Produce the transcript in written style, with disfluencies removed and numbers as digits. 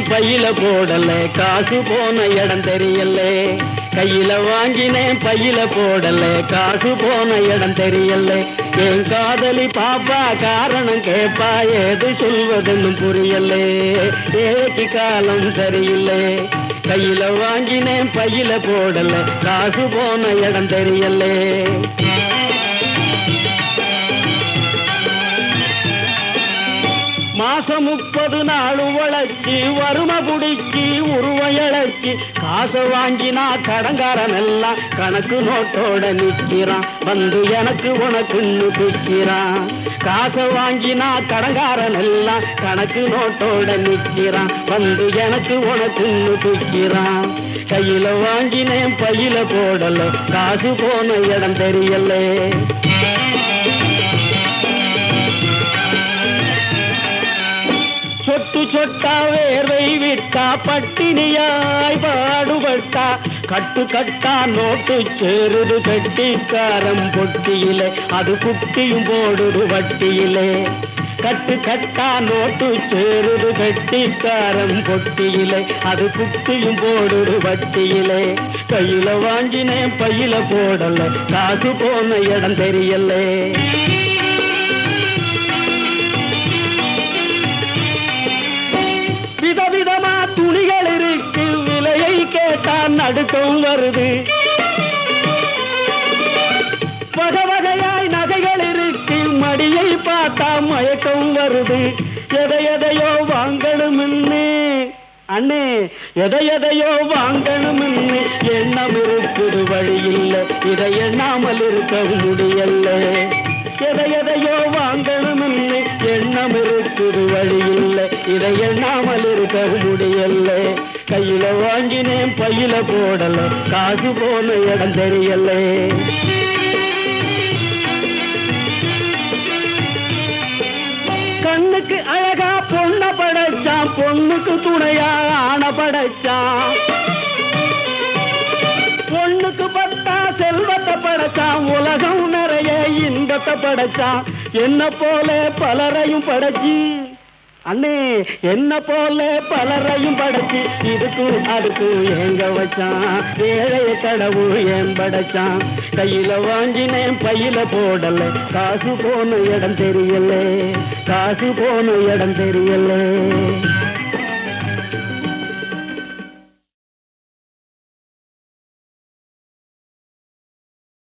வாங்கினேன் பையில போடல காசு போன இடம் தெரியல கையில வாங்கினேன் பையில போடல காசு போன இடம் தெரியல என் காதலி பாப்பா காரணம் கேப்பா ஏது சொல்வதுன்னு புரியல ஏழைக்கு காலம் சரியில்லை கையில வாங்கினேன் பையில போடல காசு போன இடம் தெரியல மாசம் 30 நாள் உழைச்சி வறுமை குடிச்சி உருவயழைச்சி காசை வாங்கினா கடங்காரன் எல்லாம் கணக்கு நோட்டோட நிற்கிறான் வந்து எனக்கு உனக்குன்னு பிக்கிறான் காசை வாங்கினா கடங்காரன் எல்லாம் கணக்கு நோட்டோட நிற்கிறான் வந்து எனக்கு உனக்குன்னு பிக்கிறான் கையில வாங்கினேன் பையில போடல காசு போன இடம் தெரியல சொட்டு சொட்டா வேர்வை விட்டா பட்டினியாய் பாடுபட்டா கட்டு கட்டா நோட்டு சேருது கட்டிக்காரம் பொட்டியிலே அது குட்டியும் போடுது வட்டியிலே கட்டு கட்டா நோட்டு சேருது கட்டிக்காரம் பொட்டியிலே அது குட்டியும் போடுது வட்டியிலே கையில வாங்கினேன் பையில போடல காசு போன இடம் தெரியல விதவிதமா துணிகள் இருக்கு விலையை கேட்டா நடுக்கம் வருது வகை வகையாய் நகைகள் இருக்கு மடியை பார்த்தா மயக்கம் வருது எதையோ வாங்கணும்னு அண்ணே எதையோ வாங்கணும்னு எண்ணம் இருக்குது வழி இல்லை இதை எண்ணாமல் இருக்க முடியல எதையோ வாங்கணும்னு எண்ணம் இருக்குது வழி இல்லை இதை எண்ணாமல் இருக்க முடியல கையில வாங்கினேன் பையில போடல காசு போன இடம் தெரியல கண்ணுக்கு அழகா பொண்ண படைச்சான் பொண்ணுக்கு துணையா ஆன படைச்சான் பொண்ணுக்கு பட்டா செல்வத்தை படைச்சான் உலகம் நிறைய இன்பத்தை படைச்சான் என்ன போல பலரையும் படைச்சி அண்ணே என்ன போல பலரையும் படைச்சி இதுக்கும் அதுக்கும் எங்க வச்சான் ஏழைய கடவுள் ஏன் படைச்சான் கையில வாங்கினேன் பையில போடல காசு போன இடம் தெரியல காசு போன இடம் தெரியல